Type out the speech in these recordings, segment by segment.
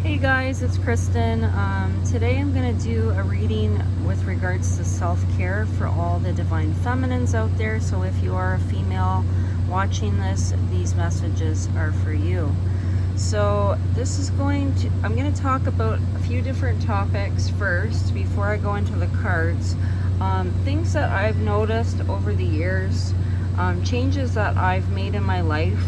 Hey guys, it's Kristen. Today I'm going to do a reading with regards to self-care for all the divine feminines out there. So if you are a female watching this, these messages are for you. So I'm going to talk about a few different topics first before I go into the cards. Things that I've noticed over the years, changes that I've made in my life.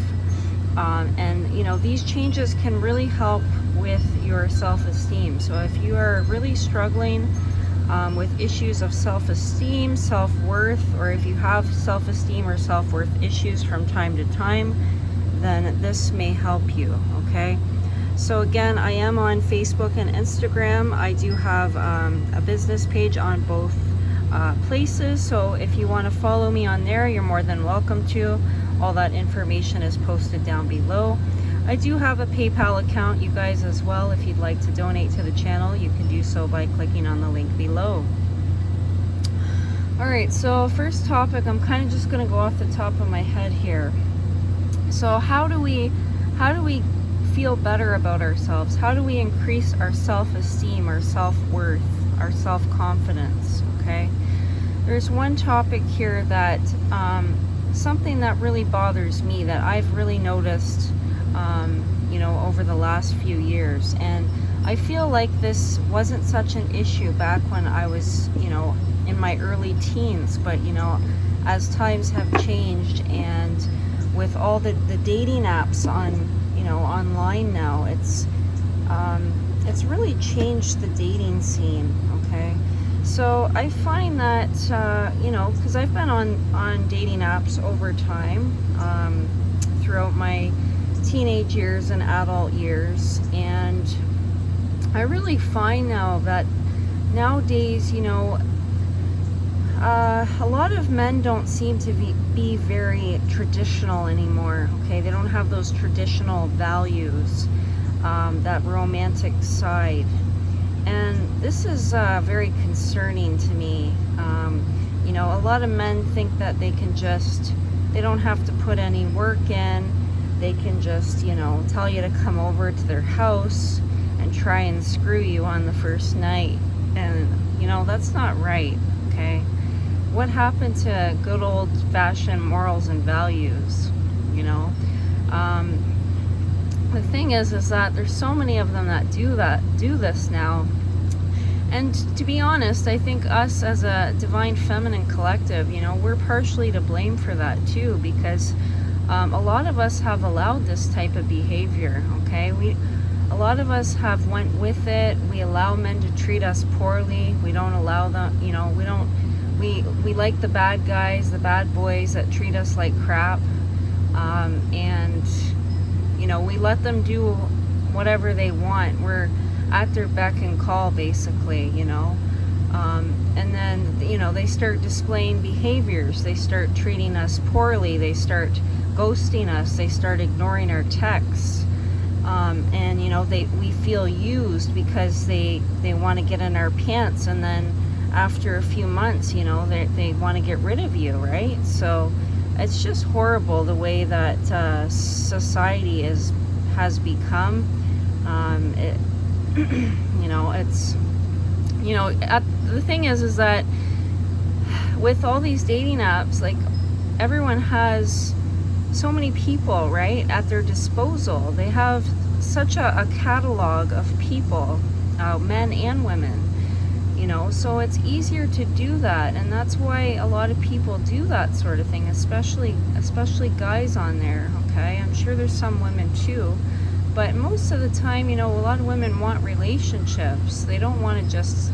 And you know, these changes can really help with your self-esteem. So if you are really struggling with issues of self-esteem, self-worth, or if you have self-esteem or self-worth issues from time to time, then this may help you, okay? So again, I am on Facebook and Instagram. I do have a business page on both places, so if you want to follow me on there, you're more than welcome to. All that information is posted down below. I do have a PayPal account, you guys, as well. If you'd like to donate to the channel, you can do so by clicking on the link below. Alright, so first topic, I'm kind of just going to go off the top of my head here. So how do we feel better about ourselves? How do we increase our self-esteem, our self-worth, our self-confidence? Okay, there's one topic here that something that really bothers me, that I've really noticed you know, over the last few years, and I feel like this wasn't such an issue back when I was, you know, in my early teens, but you know, as times have changed and with all the dating apps on, you know, online now, it's really changed the dating scene, okay? So I find that, you know, because I've been on dating apps over time, throughout my teenage years and adult years, and I really find now that nowadays, you know, a lot of men don't seem to be very traditional anymore, okay? They don't have those traditional values, that romantic side. And this is very concerning to me. You know, a lot of men think that they don't have to put any work in. They can just, you know, tell you to come over to their house and try and screw you on the first night. And, you know, that's not right, okay? What happened to good old-fashioned morals and values, you know? The thing is that there's so many of them that do this now. And to be honest, I think us as a divine feminine collective, you know, we're partially to blame for that too, because a lot of us have allowed this type of behavior, okay? A lot of us have went with it. We allow men to treat us poorly. We don't allow them, you know, we like the bad guys, the bad boys that treat us like crap. And, you know, we let them do whatever they want. We're at their beck and call, basically, you know. And then, you know, they start displaying behaviors. They start treating us poorly. They start ghosting us. They start ignoring our texts. And, you know, we feel used because they want to get in our pants, and then after a few months, you know, they want to get rid of you, right? So it's just horrible the way that society has become. You know, it's, you know, the thing is that with all these dating apps, like, everyone has so many people, right, at their disposal. They have such a catalog of people, men and women, you know, so it's easier to do that, and that's why a lot of people do that sort of thing, especially guys on there, okay? I'm sure there's some women too, but most of the time, you know, a lot of women want relationships. They don't want to just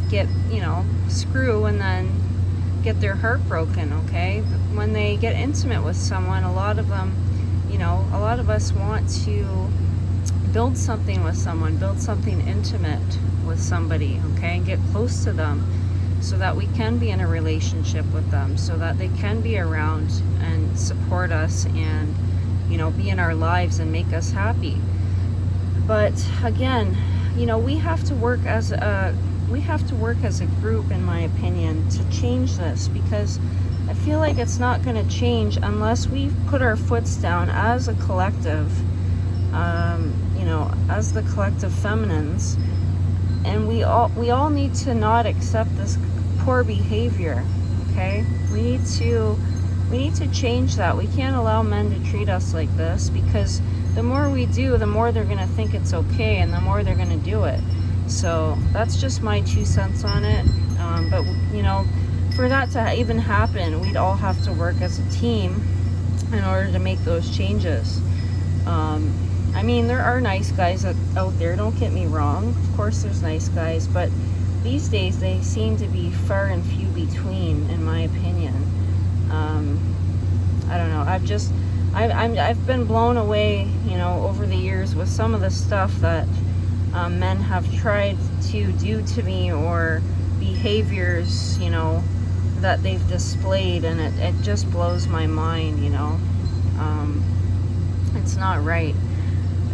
get, you know, screw and then get their heart broken, okay? When they get intimate with someone, a lot of them, you know, a lot of us want to build something with someone, build something intimate with somebody, okay, and get close to them so that we can be in a relationship with them, so that they can be around and support us and, you know, be in our lives and make us happy. But again, you know, we have to work as a group, in my opinion, to change this, because I feel like it's not going to change unless we put our foots down as a collective, you know, as as the collective feminines, and we all need to not accept this poor behavior, okay? We need to change that. We can't allow men to treat us like this, because the more we do, the more they're going to think it's okay, and the more they're going to do it. So that's just my 2 cents on it. But you know, for that to even happen, we'd all have to work as a team in order to make those changes. I mean, there are nice guys out there, don't get me wrong. Of course there's nice guys, but these days they seem to be far and few between, in my opinion. I don't know. I've been blown away, you know, over the years with some of the stuff that men have tried to do to me, or behaviors, you know, that they've displayed, and it just blows my mind, you know. It's not right.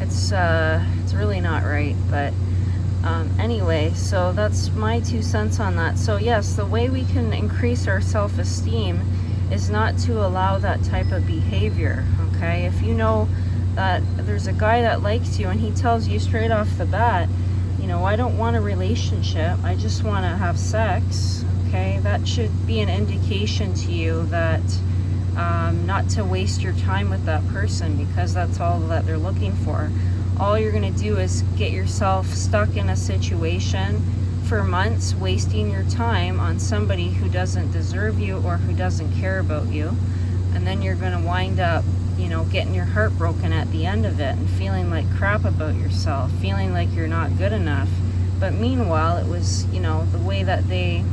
It's really not right. But anyway, so that's my 2 cents on that. So yes, the way we can increase our self-esteem is not to allow that type of behavior, okay? If you know that there's a guy that likes you and he tells you straight off the bat, you know, I don't want a relationship, I just want to have sex, okay? That should be an indication to you that not to waste your time with that person, because that's all that they're looking for. All you're going to do is get yourself stuck in a situation for months, wasting your time on somebody who doesn't deserve you or who doesn't care about you. And then you're going to wind up, you know, getting your heart broken at the end of it, and feeling like crap about yourself, feeling like you're not good enough. But meanwhile, it was, you know, the way that they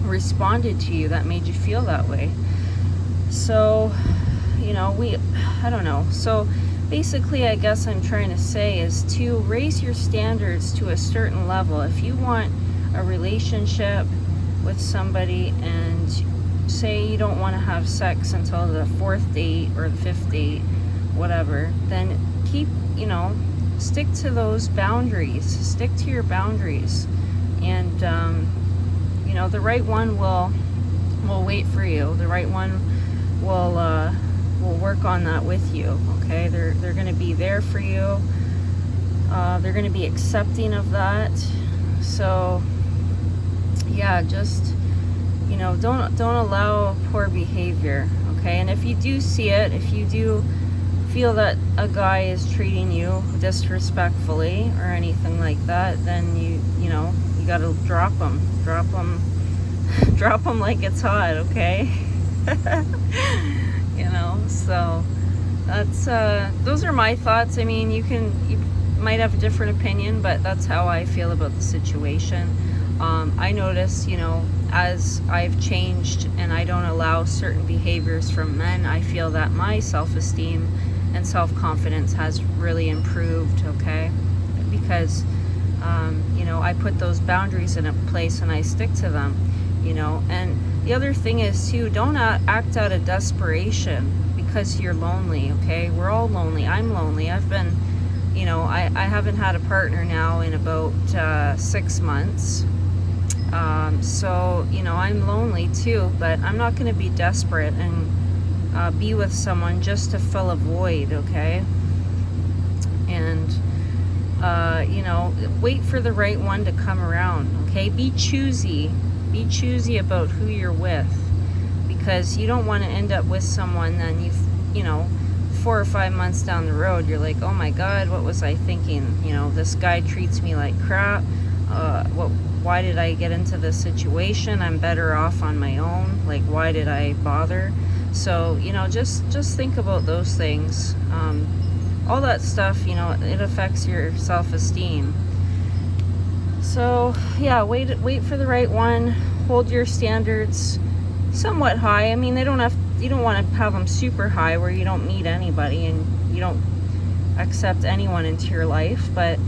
responded to you that made you feel that way. So, you know, I don't know. So basically, I guess I'm trying to say is to raise your standards to a certain level. If you want a relationship with somebody, and say you don't want to have sex until the 4th date or the 5th date, whatever, then keep, you know, stick to those boundaries. Stick to your boundaries. And, you know, the right one will wait for you. The right one will work on that with you, okay? They're going to be there for you. They're going to be accepting of that. So yeah, just, you know, don't allow poor behavior, okay? And if you do see it, if you do feel that a guy is treating you disrespectfully or anything like that, then you know, you got to drop him like it's hot, okay? You know, so that's those are my thoughts. I mean, you might have a different opinion, but that's how I feel about the situation. I notice, you know, as I've changed and I don't allow certain behaviors from men, I feel that my self-esteem and self-confidence has really improved, okay? Because you know, I put those boundaries in a place and I stick to them, you know. And the other thing is too, don't act out of desperation because you're lonely, okay? We're all lonely. I'm lonely. I've been, you know, I haven't had a partner now in about 6 months. So, you know, I'm lonely too, but I'm not going to be desperate and be with someone just to fill a void, okay? And, you know, wait for the right one to come around, okay? Be choosy. Be choosy about who you're with, because you don't want to end up with someone then you know, 4 or 5 months down the road, you're like, oh my God, what was I thinking? You know, this guy treats me like crap. Why did I get into this situation? I'm better off on my own. Like, why did I bother? So, you know, just think about those things. All that stuff, you know, it affects your self-esteem. So yeah, wait for the right one. Hold your standards somewhat high. I mean, you don't want to have them super high where you don't meet anybody and you don't accept anyone into your life, but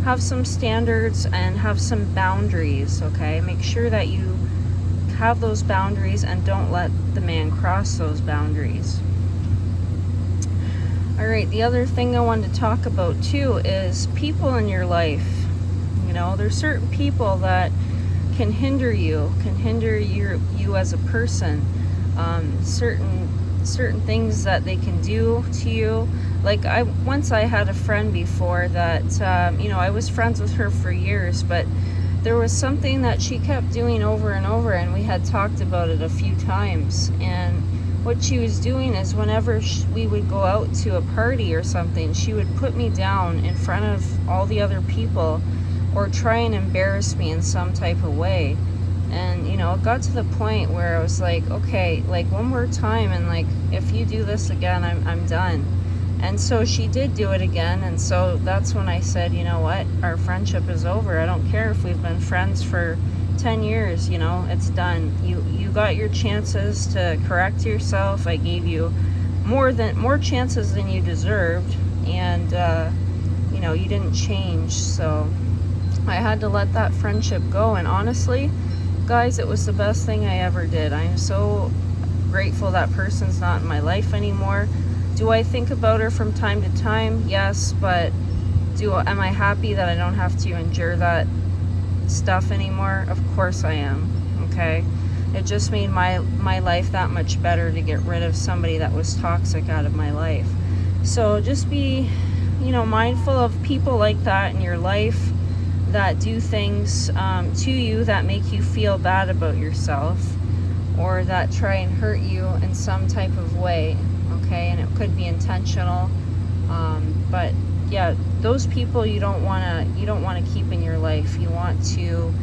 have some standards and have some boundaries, okay? Make sure that you have those boundaries and don't let the man cross those boundaries. All right, the other thing I wanted to talk about too is people in your life. You know, there's certain people that can hinder you as a person. Certain certain things that they can do to you. Like I had a friend before that, I was friends with her for years, but there was something that she kept doing over and over, and we had talked about it a few times. And what she was doing is whenever we would go out to a party or something, she would put me down in front of all the other people or try and embarrass me in some type of way. And it got to the point where I was like, okay, like one more time, and like if you do this again, I'm done. And so she did do it again, and so that's when I said, you know what, our friendship is over. I don't care if we've been friends for 10 years, it's done. You got your chances to correct yourself. I gave you more chances than you deserved, and you didn't change. So I had to let that friendship go, and honestly, guys, it was the best thing I ever did. I'm so grateful that person's not in my life anymore. Do I think about her from time to time? Yes, but am I happy that I don't have to endure that stuff anymore? Of course I am. Okay, it just made my life that much better to get rid of somebody that was toxic out of my life. So just be mindful of people like that in your life that do things to you that make you feel bad about yourself, or that try and hurt you in some type of way. Okay, and it could be intentional, but yeah, those people you don't want to keep in your life. You want to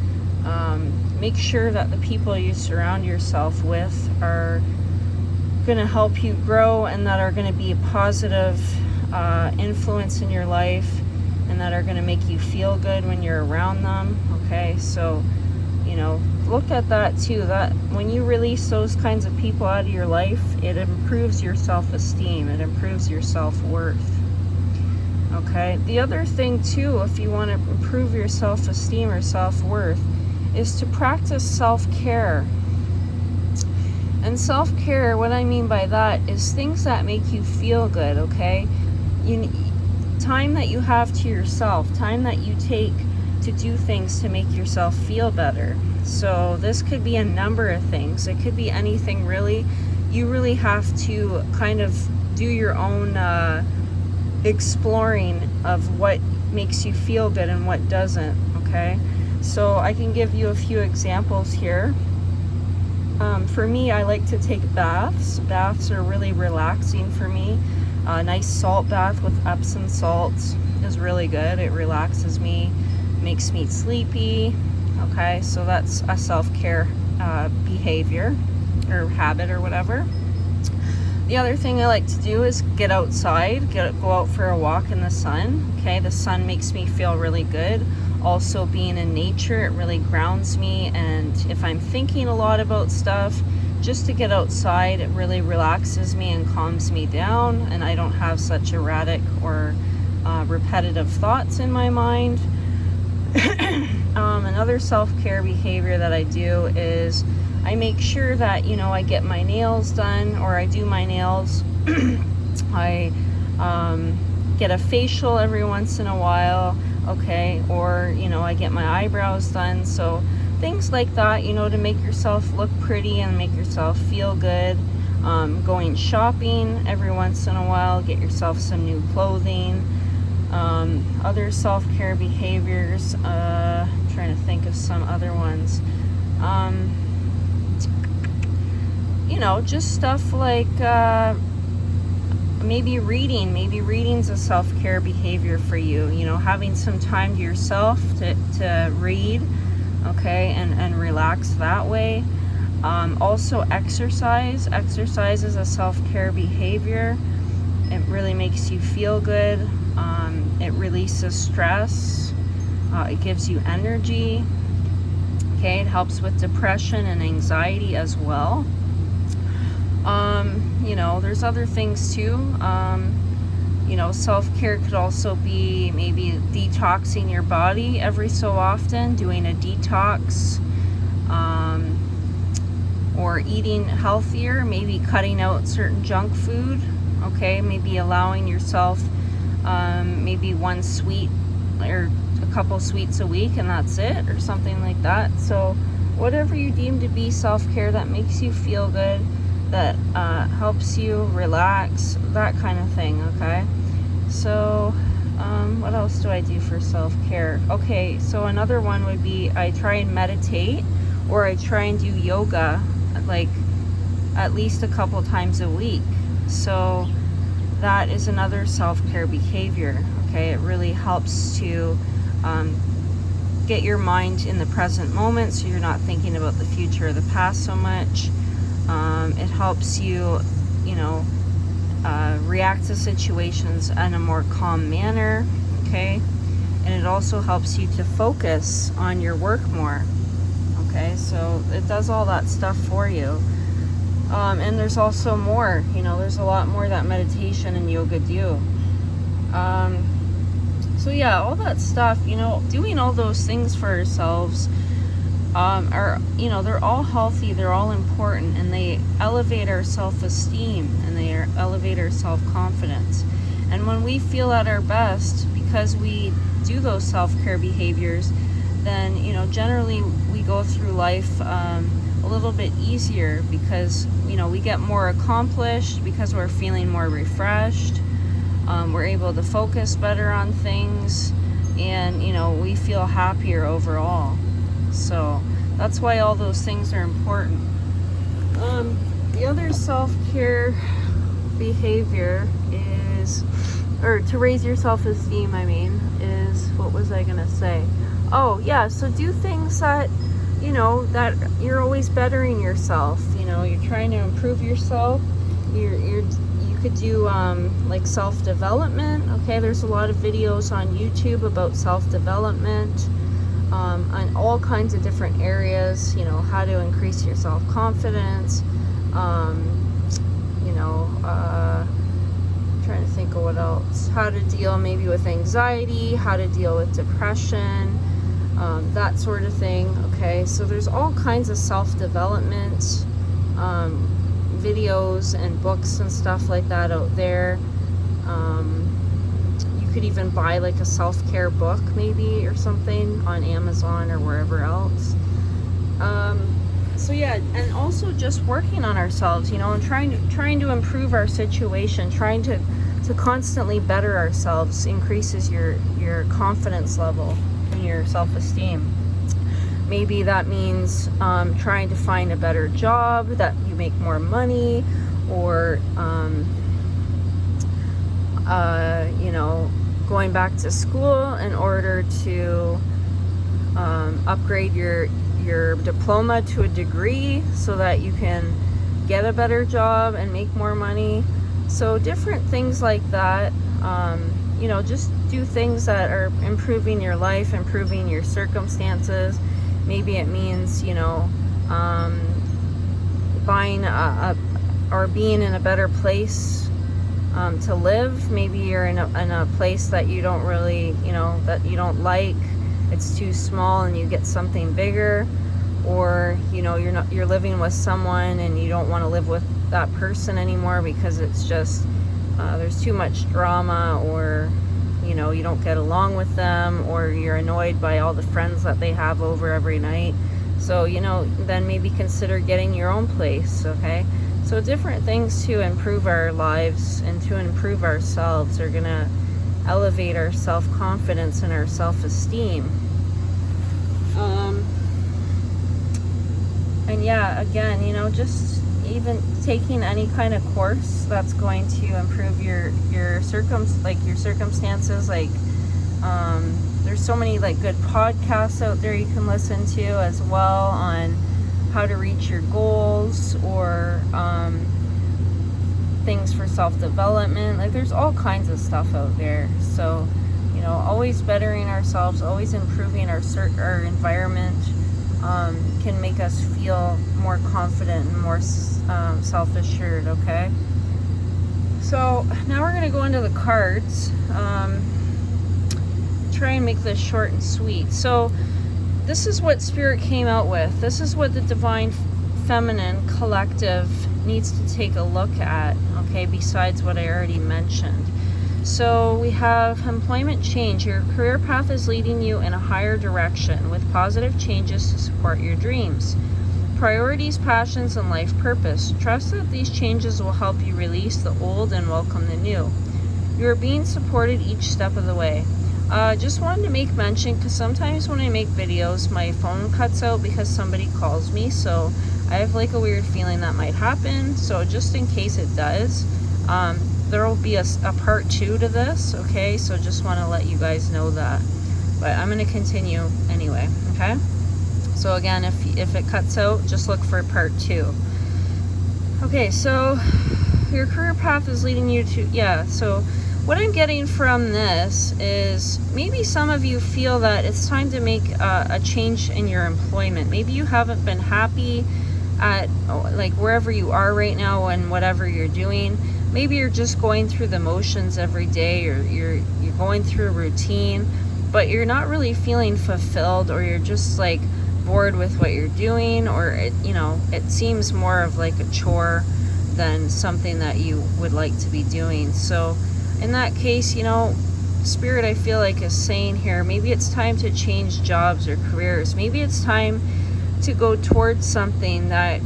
make sure that the people you surround yourself with are going to help you grow, and that are going to be a positive influence in your life, and that are going to make you feel good when you're around them. Okay, so look at that too, that when you release those kinds of people out of your life, it improves your self-esteem, it improves your self-worth. Okay, the other thing too, if you want to improve your self-esteem or self-worth, is to practice self-care. And self-care, what I mean by that is things that make you feel good. Okay, time that you have to yourself, time that you take to do things to make yourself feel better. So this could be a number of things. It could be anything really. You really have to kind of do your own exploring of what makes you feel good and what doesn't. Okay, so I can give you a few examples here. For me, I like to take baths. Baths are really relaxing for me. A nice salt bath with Epsom salts is really good. It relaxes me, makes me sleepy. Okay, so that's a self-care behavior or habit or whatever. The other thing I like to do is get outside, go out for a walk in the sun. Okay, the sun makes me feel really good. Also, being in nature, it really grounds me, and if I'm thinking a lot about stuff, just to get outside, it really relaxes me and calms me down, and I don't have such erratic or repetitive thoughts in my mind. Another self-care behavior that I do is I make sure that I get my nails done, or I do my nails. I get a facial every once in a while. Okay, or I get my eyebrows done. So things like that, to make yourself look pretty and make yourself feel good. Going shopping every once in a while, get yourself some new clothing. Other self-care behaviors, trying to think of some other ones. Just stuff like maybe reading's a self-care behavior for you. Having some time to yourself to read, okay, and relax that way. Also exercise is a self-care behavior. It really makes you feel good. It releases stress. It gives you energy. Okay, it helps with depression and anxiety as well. There's other things too. Self-care could also be maybe detoxing your body every so often, doing a detox, or eating healthier, maybe cutting out certain junk food. Okay, maybe allowing yourself maybe one sweet or a couple sweets a week, and that's it, or something like that. So whatever you deem to be self-care that makes you feel good, that helps you relax, that kind of thing, okay? So what else do I do for self-care? Okay, so another one would be I try and meditate, or I try and do yoga like at least a couple times a week. So that is another self-care behavior, okay? It really helps to get your mind in the present moment, so you're not thinking about the future or the past so much. It helps you, react to situations in a more calm manner, okay? And it also helps you to focus on your work more, okay? So it does all that stuff for you. And there's also more, there's a lot more that meditation and yoga do. So yeah, all that stuff, doing all those things for ourselves are, they're all healthy, they're all important, and they elevate our self-esteem, and they elevate our self-confidence. And when we feel at our best, because we do those self-care behaviors, then, generally we go through life a little bit easier, because, we get more accomplished, because we're feeling more refreshed. We're able to focus better on things, and we feel happier overall. So that's why all those things are important. The other self-care behavior is, or to raise your self-esteem, is, what was I gonna say? Oh yeah, so do things that that you're always bettering yourself. You're trying to improve yourself. You could do like self-development. Okay, there's a lot of videos on YouTube about self-development on all kinds of different areas. How to increase your self-confidence. Trying to think of what else. How to deal maybe with anxiety. How to deal with depression. That sort of thing. Okay, so there's all kinds of self-development videos and books and stuff like that out there. You could even buy like a self-care book maybe or something on Amazon or wherever else. So yeah, and also just working on ourselves, and trying to improve our situation, trying to constantly better ourselves increases your confidence level and your self-esteem. Maybe that means trying to find a better job, that you make more money, or going back to school in order to upgrade your diploma to a degree so that you can get a better job and make more money. So different things like that. Just do things that are improving your life, improving your circumstances. Maybe it means, buying or being in a better place to live. Maybe you're in a place that you don't really, that you don't like. It's too small and you get something bigger. Or, you're living with someone and you don't want to live with that person anymore because it's just, there's too much drama, or you don't get along with them, or you're annoyed by all the friends that they have over every night. So, then maybe consider getting your own place, okay? So different things to improve our lives and to improve ourselves are going to elevate our self-confidence and our self-esteem. And yeah, again, just even taking any kind of course that's going to improve your circumstances. Like there's so many like good podcasts out there you can listen to as well on how to reach your goals, or things for self-development. Like there's all kinds of stuff out there. So always bettering ourselves, always improving our environment can make us feel more confident and more self-assured, okay? So now we're going to go into the cards. Try and make this short and sweet. So this is what Spirit came out with. This is what the Divine Feminine Collective needs to take a look at, okay, besides what I already mentioned. So we have employment change. Your career path is leading you in a higher direction with positive changes to support your dreams. priorities, passions, and life purpose. Trust that these changes will help you release the old and welcome the new. You are being supported each step of the way. Just wanted to make mention, because sometimes when I make videos, my phone cuts out because somebody calls me, so I have like a weird feeling that might happen. So just in case it does, there will be a part 2 to this, okay? So just want to let you guys know that. But I'm going to continue anyway, okay? So again, if it cuts out, just look for part 2. Okay, so your career path is leading you to, so what I'm getting from this is maybe some of you feel that it's time to make a change in your employment. Maybe you haven't been happy at like wherever you are right now and whatever you're doing. Maybe you're just going through the motions every day, or you're going through a routine, but you're not really feeling fulfilled, or you're just like bored with what you're doing, or it seems more of like a chore than something that you would like to be doing. So in that case, Spirit, I feel like, is saying here, maybe it's time to change jobs or careers. Maybe it's time to go towards something that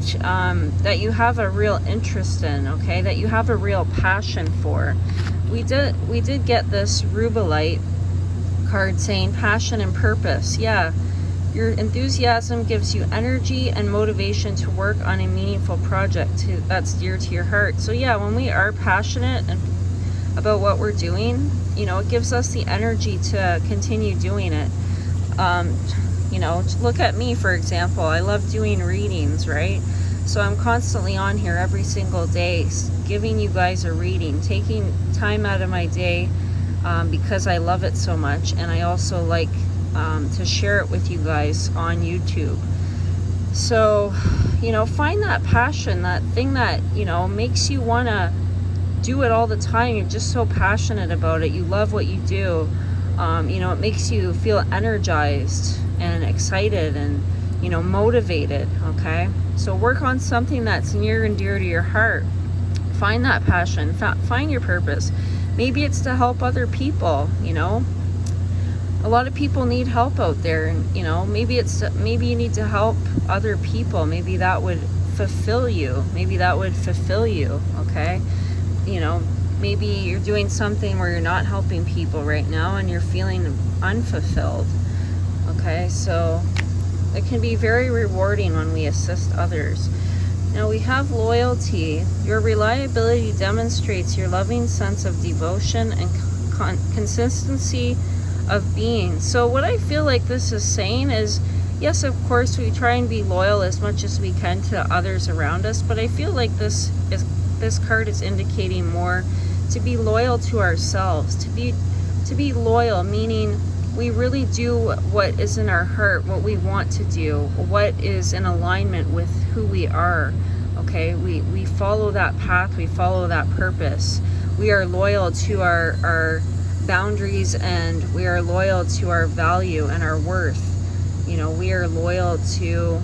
that you have a real interest in, okay? That you have a real passion for. We did get this Rubelite card saying passion and purpose. Yeah, your enthusiasm gives you energy and motivation to work on a meaningful project that's dear to your heart. So yeah, when we are passionate and about what we're doing, it gives us the energy to continue doing it. Look at me, for example. I love doing readings, right? So I'm constantly on here every single day giving you guys a reading, taking time out of my day because I love it so much, and I also like to share it with you guys on YouTube. So, find that passion, that thing that, makes you want to do it all the time. You're just so passionate about it. You love what you do. It makes you feel energized and excited and, motivated, okay? So work on something that's near and dear to your heart. Find that passion. Find your purpose. Maybe it's to help other people, A lot of people need help out there, and, maybe you need to help other people. Maybe that would fulfill you. Okay? Maybe you're doing something where you're not helping people right now and you're feeling unfulfilled. Okay, so it can be very rewarding when we assist others. Now we have loyalty. Your reliability demonstrates your loving sense of devotion and consistency of being. So what I feel like this is saying is, yes, of course, we try and be loyal as much as we can to others around us, but I feel like this card is indicating more to be loyal to ourselves, to be loyal, meaning we really do what is in our heart, what we want to do, what is in alignment with who we are. Okay, we follow that path, we follow that purpose. We are loyal to our boundaries, and we are loyal to our value and our worth. We are loyal to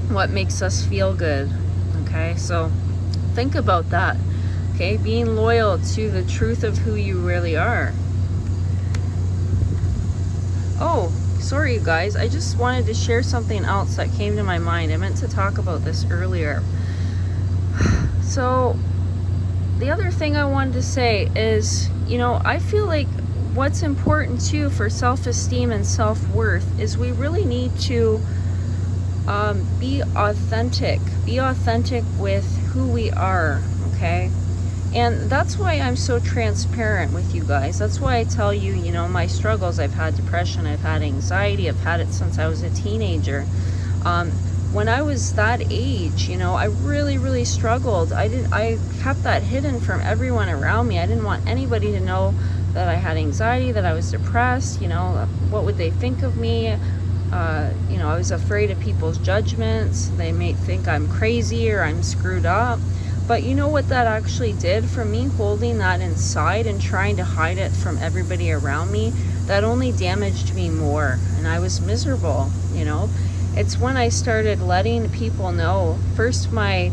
what makes us feel good. Okay, so think about that. Okay, being loyal to the truth of who you really are. Oh, sorry, you guys. I just wanted to share something else that came to my mind. I meant to talk about this earlier. So, the other thing I wanted to say is, I feel like what's important too for self-esteem and self-worth is we really need to be authentic with who we are, okay? And that's why I'm so transparent with you guys. That's why I tell you, my struggles. I've had depression, I've had anxiety, I've had it since I was a teenager. When I was that age, I really, really struggled. I kept that hidden from everyone around me. I didn't want anybody to know that I had anxiety, that I was depressed. What would they think of me? I was afraid of people's judgments. They may think I'm crazy or I'm screwed up. But you know what that actually did for me, holding that inside and trying to hide it from everybody around me? That only damaged me more, and I was miserable. It's when I started letting people know, first my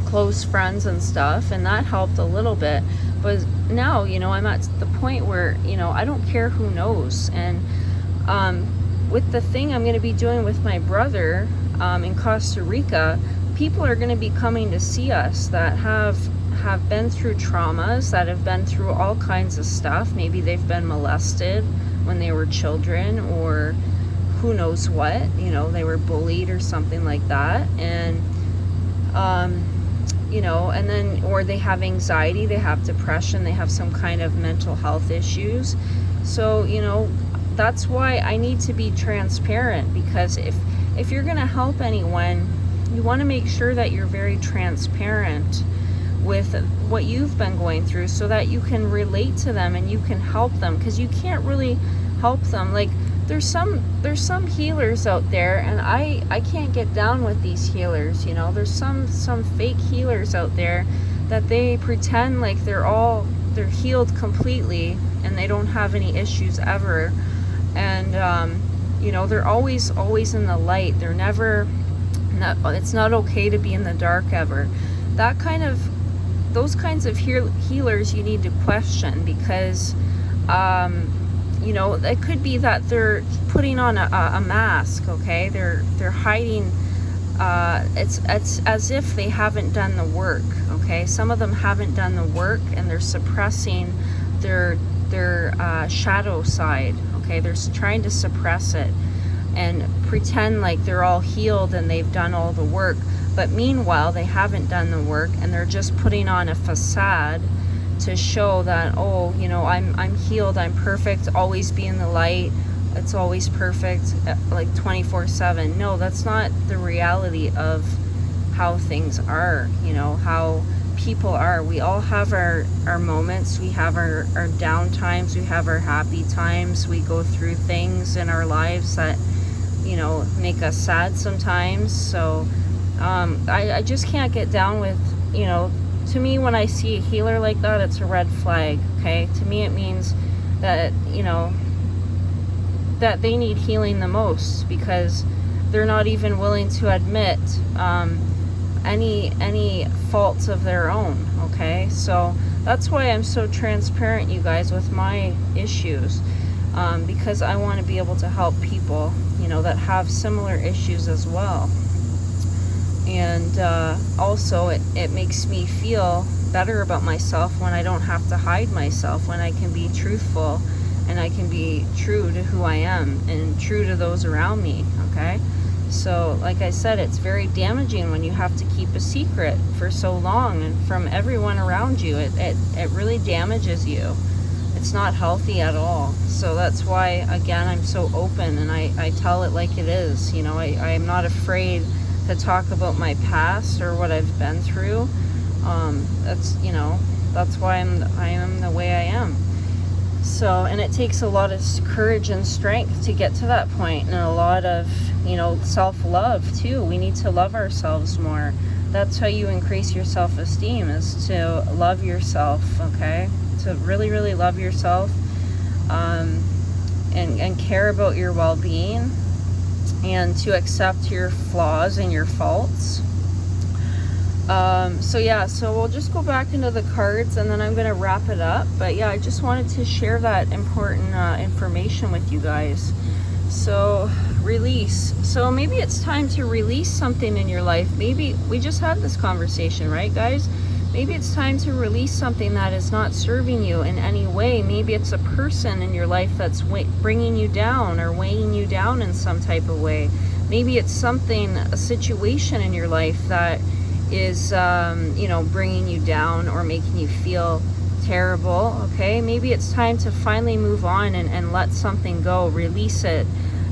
close friends and stuff, and that helped a little bit. But now, I'm at the point where, I don't care who knows. And with the thing I'm going to be doing with my brother, in Costa Rica, people are going to be coming to see us that have been through traumas, that have been through all kinds of stuff. Maybe they've been molested when they were children, or who knows what, you know, they were bullied or something like that. And you know, and then, or they have anxiety, they have depression, they have some kind of mental health issues. So, you know, that's why I need to be transparent, because if you're going to help anyone, you want to make sure that you're very transparent with what you've been going through, so that you can relate to them and you can help them, because you can't really help them. Like, there's some healers out there, and I can't get down with these healers, you know. There's some fake healers out there that they pretend like they're healed completely and they don't have any issues ever. And you know, they're always in the light. They're never it's not okay to be in the dark ever. Those kinds of healers you need to question, because you know, it could be that they're putting on a mask, okay? They're hiding, it's as if they haven't done the work, okay? Some of them haven't done the work, and they're suppressing their shadow side, okay? They're trying to suppress it and pretend like they're all healed and they've done all the work. But meanwhile, they haven't done the work, and they're just putting on a facade to show that, oh, you know, I'm healed, I'm perfect, always be in the light, it's always perfect, like 24/7. No, that's not the reality of how things are, you know, how people are. We all have our moments, we have our down times, we have our happy times, we go through things in our lives that, you know, make us sad sometimes. So I just can't get down with, you know, to me, when I see a healer like that, it's a red flag, okay? To me, it means that, you know, that they need healing the most, because they're not even willing to admit any faults of their own, okay? So that's why I'm so transparent, you guys, with my issues, because I want to be able to help people, you know, that have similar issues as well. And also it makes me feel better about myself when I don't have to hide myself, when I can be truthful and I can be true to who I am and true to those around me, okay? So like I said, it's very damaging when you have to keep a secret for so long and from everyone around you. It really damages you. It's not healthy at all. So that's why, again, I'm so open, and I tell it like it is. You know, I am not afraid to talk about my past or what I've been through. That's, you know, that's why I am the way I am. So, and it takes a lot of courage and strength to get to that point, and a lot of, you know, self-love too. We need to love ourselves more. That's how you increase your self-esteem, is to love yourself, okay? To really, really love yourself, and care about your well-being, and to accept your flaws and your faults. So yeah, so we'll just go back into the cards, and then I'm going to wrap it up. But yeah, I just wanted to share that important information with you guys. So release. So maybe it's time to release something in your life. Maybe we just had this conversation, right, guys? Maybe it's time to release something that is not serving you in any way. Maybe it's a person in your life that's bringing you down or weighing you down in some type of way. Maybe it's something, a situation in your life that is, you know, bringing you down or making you feel terrible, okay? Maybe it's time to finally move on and let something go, release it,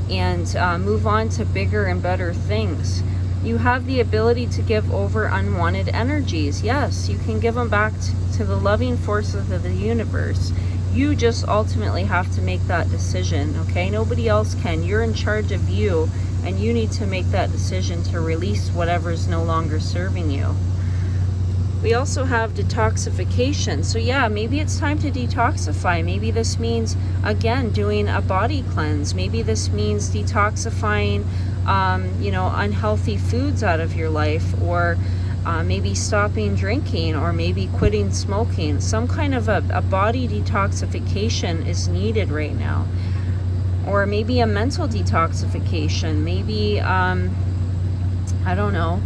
and move on to bigger and better things. You have the ability to give over unwanted energies. Yes, you can give them back to the loving forces of the universe. You just ultimately have to make that decision, okay? Nobody else can. You're in charge of you, and you need to make that decision to release whatever is no longer serving you. We also have detoxification. So yeah, maybe it's time to detoxify. Maybe this means, again, doing a body cleanse. Maybe this means detoxifying you know, unhealthy foods out of your life, or maybe stopping drinking, or maybe quitting smoking. Some kind of a body detoxification is needed right now. Or maybe a mental detoxification. Maybe I don't know,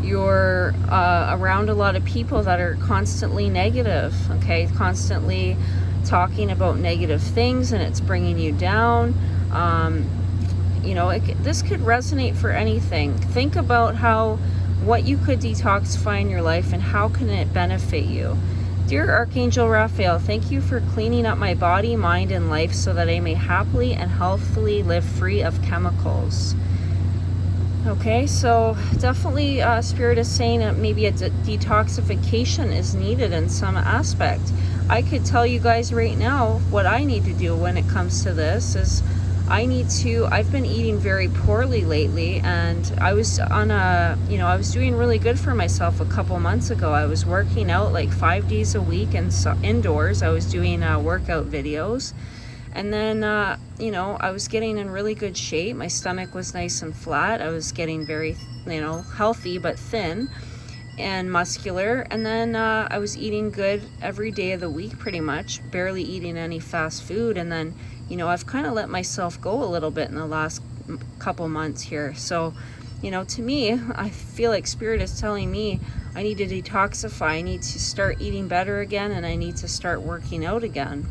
you're around a lot of people that are constantly negative, okay, constantly talking about negative things, and it's bringing you down. You know, this could resonate for anything. Think about what you could detoxify in your life and how can it benefit you. Dear Archangel Raphael, thank you for cleaning up my body, mind, and life so that I may happily and healthfully live free of chemicals. Okay, so definitely Spirit is saying that maybe a detoxification is needed in some aspect. I could tell you guys right now what I need to do when it comes to this is I've been eating very poorly lately, and I was on I was doing really good for myself a couple months ago. I was working out like 5 days a week and indoors. I was doing workout videos. And then, I was getting in really good shape. My stomach was nice and flat. I was getting very, healthy but thin and muscular. And then I was eating good every day of the week pretty much, barely eating any fast food. And then, I've kind of let myself go a little bit in the last couple months here. So, to me, I feel like Spirit is telling me I need to detoxify. I need to start eating better again, and I need to start working out again.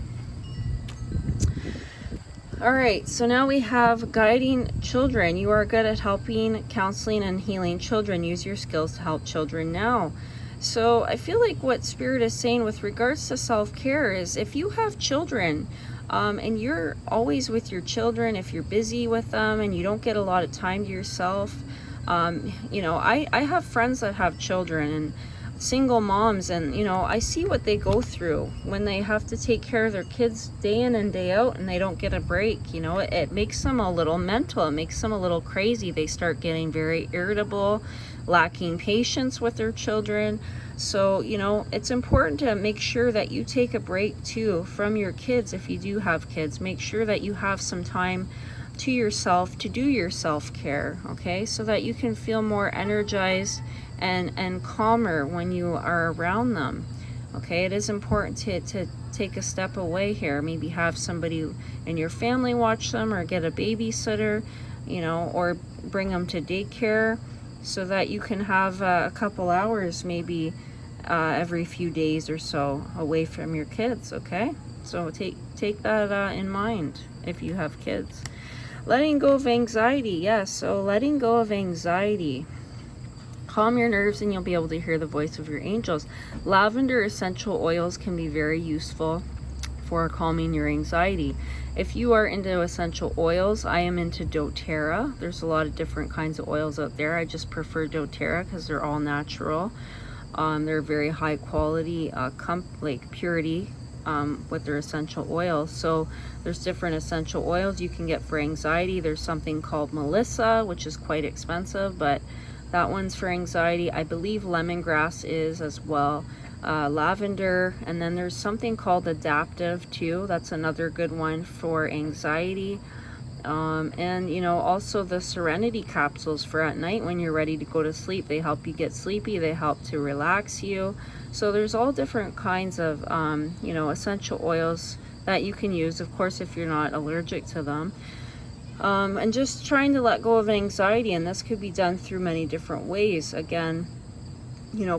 All right, so now we have guiding children. You are good at helping, counseling, and healing children. Use your skills to help children now. So I feel like what Spirit is saying with regards to self-care is if you have children and you're always with your children, if you're busy with them and you don't get a lot of time to yourself, I have friends that have children and single moms, and I see what they go through when they have to take care of their kids day in and day out and they don't get a break. It makes them a little mental, it makes them a little crazy. They start getting very irritable, lacking patience with their children. So it's important to make sure that you take a break too from your kids. If you do have kids, make sure that you have some time to yourself to do your self-care, okay, so that you can feel more energized and calmer when you are around them. Okay, it is important to take a step away here. Maybe have somebody in your family watch them, or get a babysitter, or bring them to daycare, so that you can have a couple hours maybe every few days or so away from your kids. Okay, so take that in mind if you have kids. Letting go of anxiety. Yes, so letting go of anxiety. Calm your nerves and you'll be able to hear the voice of your angels. Lavender essential oils can be very useful for calming your anxiety. If you are into essential oils, I am into doTERRA. There's a lot of different kinds of oils out there. I just prefer doTERRA because they're all natural. They're very high quality, purity with their essential oils. So there's different essential oils you can get for anxiety. There's something called Melissa, which is quite expensive, but that one's for anxiety. I believe lemongrass is as well. Lavender, and then there's something called Adaptive too. That's another good one for anxiety. And also the Serenity capsules for at night when you're ready to go to sleep. They help you get sleepy. They help to relax you. So there's all different kinds of essential oils that you can use, of course, if you're not allergic to them. And just trying to let go of anxiety, and this could be done through many different ways. Again,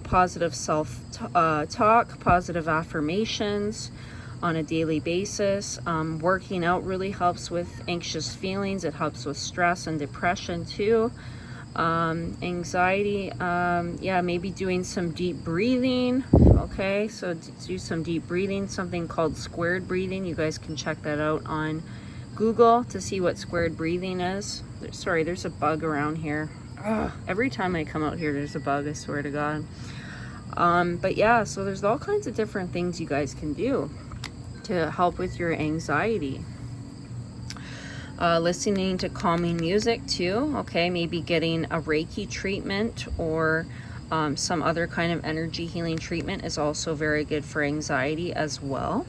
positive self-talk, positive affirmations on a daily basis. Working out really helps with anxious feelings. It helps with stress and depression too. Anxiety, maybe doing some deep breathing. Okay, so do some deep breathing, something called squared breathing. You guys can check that out on Google to see what squared breathing is. Sorry, there's a bug around here. Ugh, every time I come out here, there's a bug, I swear to God. But yeah, so there's all kinds of different things you guys can do to help with your anxiety. Listening to calming music too. Okay, maybe getting a Reiki treatment or some other kind of energy healing treatment is also very good for anxiety as well.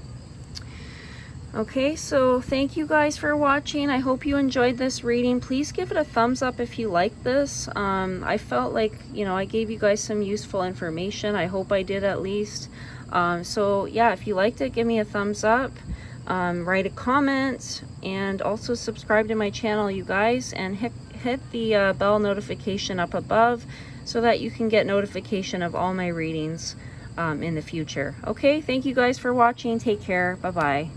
Okay, so thank you guys for watching. I hope you enjoyed this reading. Please give it a thumbs up if you like this. I felt like, I gave you guys some useful information. I hope I did at least. So yeah, if you liked it, give me a thumbs up. Write a comment and also subscribe to my channel, you guys, and hit the bell notification up above so that you can get notification of all my readings in the future. Okay, thank you guys for watching. Take care. Bye-bye.